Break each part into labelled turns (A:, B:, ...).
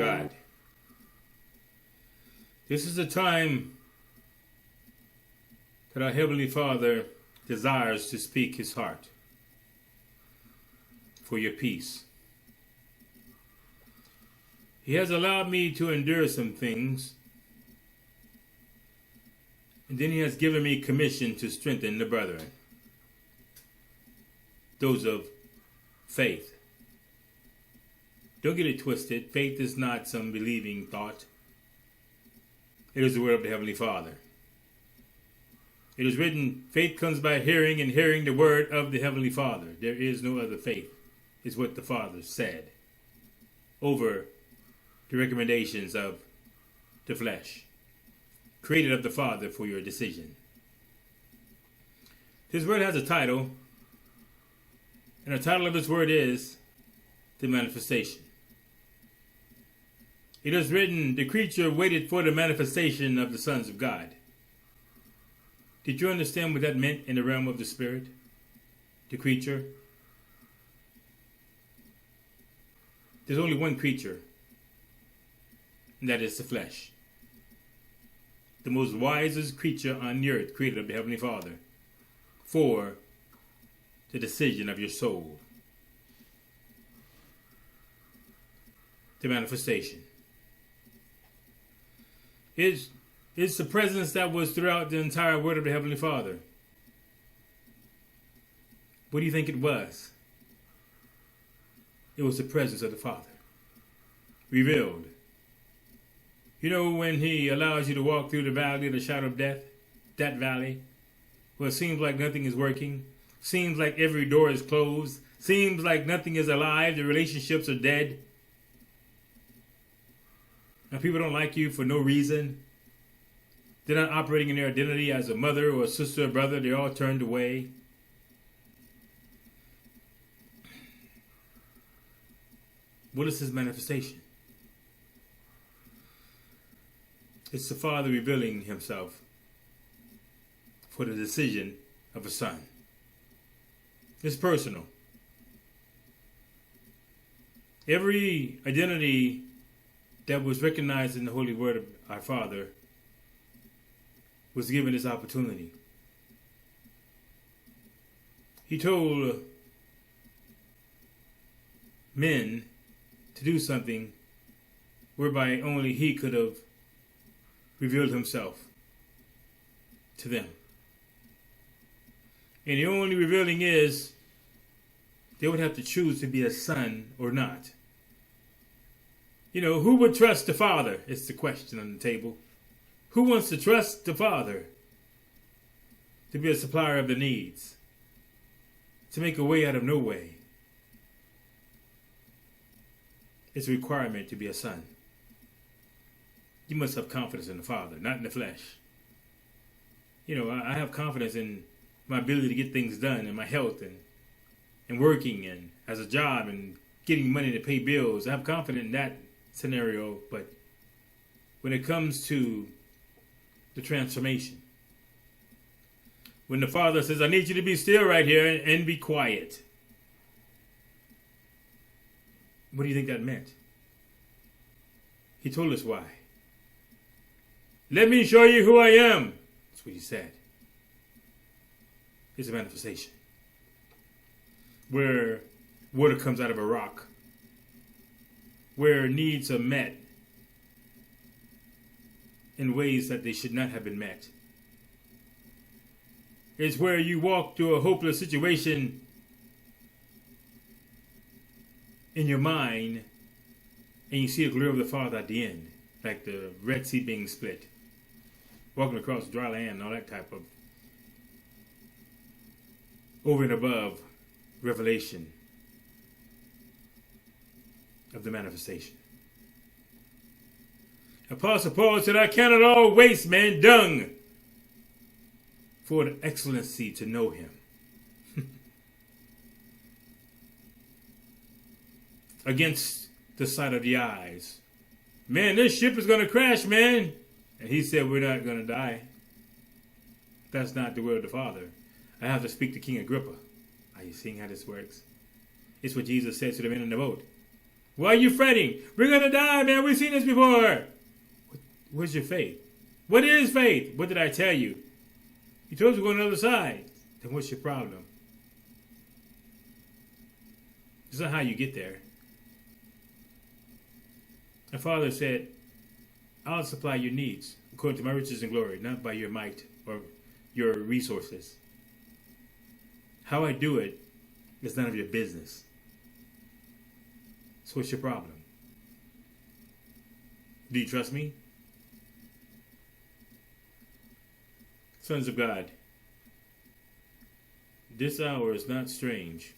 A: God. This is a time that our Heavenly Father desires to speak His heart for your peace. He has allowed me to endure some things, and then He has given me commission to strengthen the brethren, those of faith. Don't get it twisted. Faith is not some believing thought. It is the word of the Heavenly Father. It is written, faith comes by hearing, and hearing the word of the Heavenly Father. There is no other faith, is what the Father said over the recommendations of the flesh, created of the Father for your decision. His word has a title, and the title of His word is the manifestation. It is written, the creature waited for the manifestation of the sons of God. Did you understand what that meant in the realm of the Spirit? The creature? There's only one creature, and that is the flesh. The most wisest creature on the earth, created of the Heavenly Father, for the decision of your soul. The manifestation. It's the presence that was throughout the entire word of the Heavenly Father. What do you think it was? It was the presence of the Father, revealed. You know, when He allows you to walk through the valley of the shadow of death, that valley, where it seems like nothing is working, seems like every door is closed, seems like nothing is alive, the relationships are dead. Now, people don't like you for no reason. They're not operating in their identity as a mother or a sister or brother. They're all turned away. What is His manifestation? It's the Father revealing Himself for the decision of a son. It's personal. Every identity that was recognized in the Holy Word of our Father was given this opportunity. He told men to do something whereby only He could have revealed Himself to them. And the only revealing is they would have to choose to be a son or not. You know, who would trust the Father? It's the question on the table. Who wants to trust the Father to be a supplier of the needs, to make a way out of no way? It's a requirement to be a son. You must have confidence in the Father, not in the flesh. You know, I have confidence in my ability to get things done, and my health, and working, and as a job, and getting money to pay bills. I have confidence in that scenario, but when it comes to the transformation, when the Father says, I need you to be still right here and be quiet, what do you think that meant? He told us why. Let me show you who I am. That's what He said. It's a manifestation where water comes out of a rock, where needs are met in ways that they should not have been met. It's where you walk through a hopeless situation in your mind and you see the glory of the Father at the end, like the Red Sea being split, walking across dry land and all that type of over and above revelation of the manifestation. Apostle Paul said, I count it all waste, man, dung, for the excellency to know Him. Against the sight of the eyes. Man, this ship is going to crash, man. And he said, we're not going to die. That's not the word of the Father. I have to speak to King Agrippa. Are you seeing how this works? It's what Jesus said to the men in the boat. Why are you fretting? We're going to die, man. We've seen this before. Where's your faith? What is faith? What did I tell you? You told us to go on the other side. Then what's your problem? It's not how you get there. My Father said, I'll supply your needs according to my riches and glory, not by your might or your resources. How I do it is none of your business. So what's your problem? Do you trust me? Sons of God, this hour is not strange.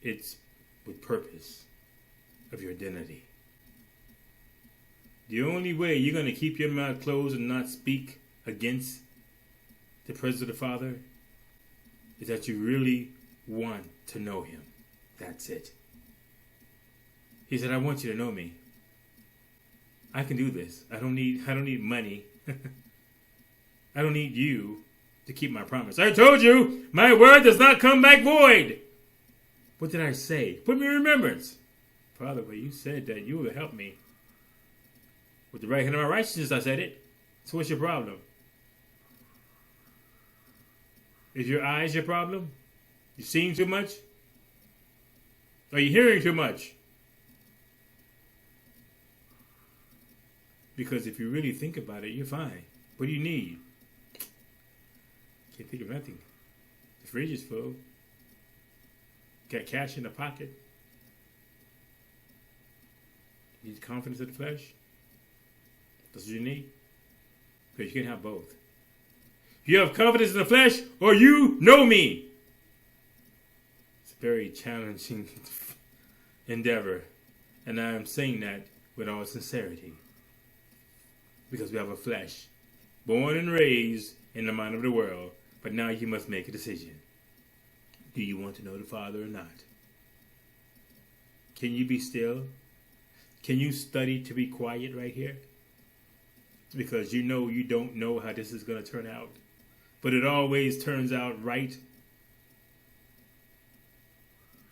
A: It's with purpose of your identity. The only way you're going to keep your mouth closed and not speak against the presence of the Father is that you really want to know Him. That's it. He said, I want you to know me. I can do this. I don't need money. I don't need you to keep my promise. I told you, my word does not come back void. What did I say? Put me in remembrance. Father, well, you said that you will help me. With the right hand of my righteousness, I said it. So what's your problem? Is your eyes your problem? You seeing too much? Are you hearing too much? Because if you really think about it, you're fine. What do you need? Can't think of nothing. The fridge is full. Got cash in the pocket. Need confidence of the flesh? That's what you need? Because you can have both. You have confidence in the flesh, or you know me. It's a very challenging endeavor. And I am saying that with all sincerity. Because we have a flesh, born and raised in the mind of the world. But now you must make a decision. Do you want to know the Father or not? Can you be still? Can you study to be quiet right here? Because you know you don't know how this is going to turn out. But it always turns out right.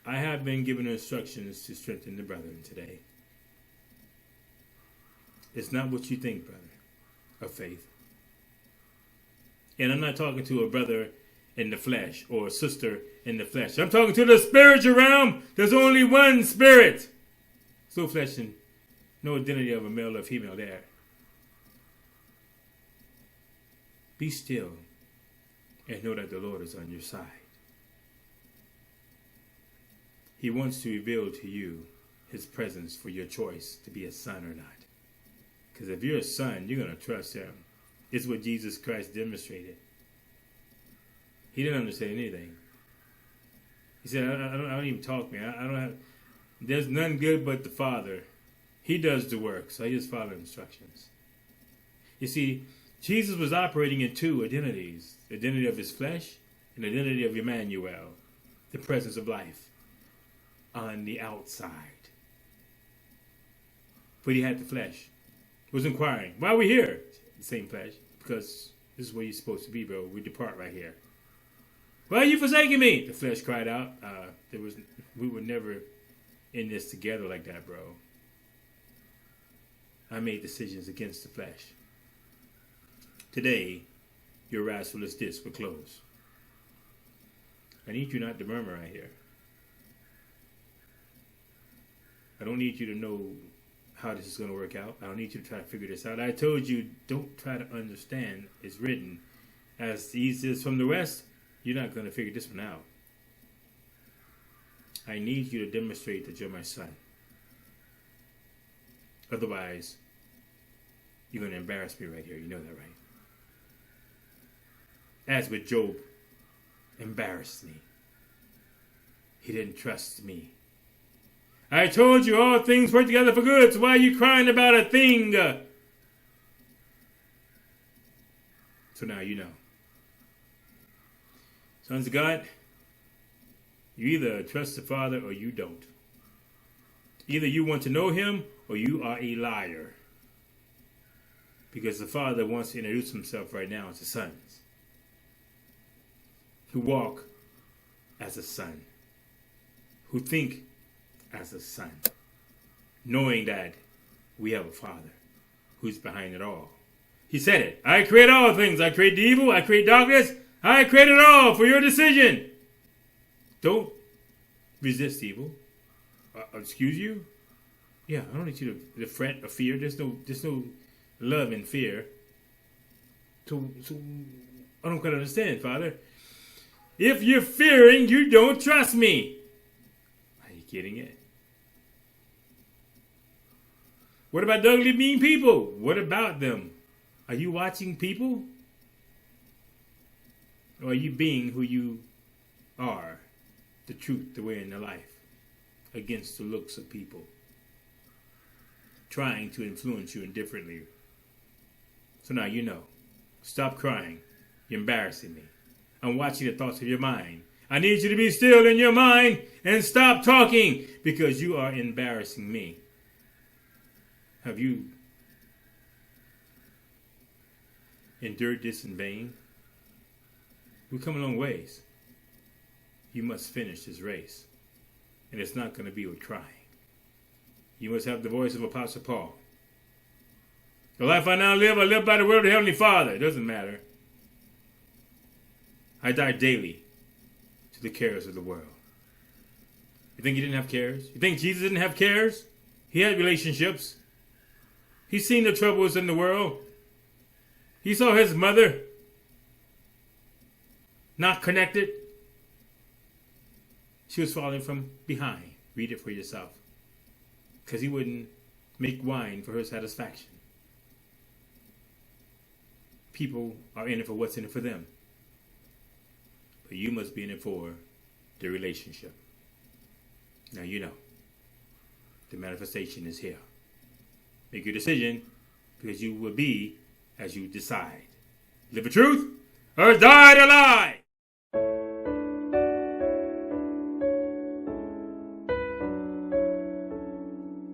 A: I have been given instructions to strengthen the brethren today. It's not what you think, brother, of faith. And I'm not talking to a brother in the flesh or a sister in the flesh. I'm talking to the spiritual realm. There's only one spirit. So flesh and no identity of a male or female there. Be still and know that the Lord is on your side. He wants to reveal to you His presence for your choice to be a son or not. Because if you're a son, you're going to trust Him. It's what Jesus Christ demonstrated. He didn't understand anything. He said, I don't even talk, man. I don't have. There's none good but the Father. He does the work, so I just follow instructions. You see, Jesus was operating in two identities. The identity of His flesh and the identity of Emmanuel, the presence of life on the outside. But He had the flesh. He was inquiring, why are we here? The same flesh. Because this is where you're supposed to be, bro. We depart right here. Why are you forsaking me? The flesh cried out. We were never in this together like that, bro. I made decisions against the flesh. Today, your wrathfulness disc will close. I need you not to murmur right here. I don't need you to know how this is going to work out. I don't need you to try to figure this out. I told you, don't try to understand. It's written. As the east is from the west, you're not going to figure this one out. I need you to demonstrate that you're my son. Otherwise, you're going to embarrass me right here. You know that, right? As with Job, embarrassed me. He didn't trust me. I told you all things work together for good, so why are you crying about a thing? So now you know. Sons of God, you either trust the Father or you don't. Either you want to know Him or you are a liar. Because the Father wants to introduce Himself right now to sons who walk as a son, who think as a son, knowing that we have a Father who's behind it all. He said it. I create all things. I create the evil. I create darkness. I create it all for your decision. Don't resist evil. Excuse you? Yeah, I don't need you to fret or fear. There's no love in fear. So I don't quite understand, Father. If you're fearing, you don't trust me. Are you getting it? What about the ugly, mean people? What about them? Are you watching people? Or are you being who you are? The truth, the way, and the life. Against the looks of people. Trying to influence you indifferently. So now you know. Stop crying. You're embarrassing me. I'm watching the thoughts of your mind. I need you to be still in your mind and stop talking because you are embarrassing me. Have you endured this in vain? We've come a long ways. You must finish this race. And it's not going to be with crying. You must have the voice of Apostle Paul. The life I now live, I live by the word of the Heavenly Father. It doesn't matter. I die daily to the cares of the world. You think he didn't have cares? You think Jesus didn't have cares? He had relationships. He's seen the troubles in the world. He saw his mother not connected. She was falling from behind. Read it for yourself. Because he wouldn't make wine for her satisfaction. People are in it for what's in it for them. But you must be in it for the relationship. Now you know. The manifestation is here. Make your decision because you will be as you decide. Live the truth or die the lie.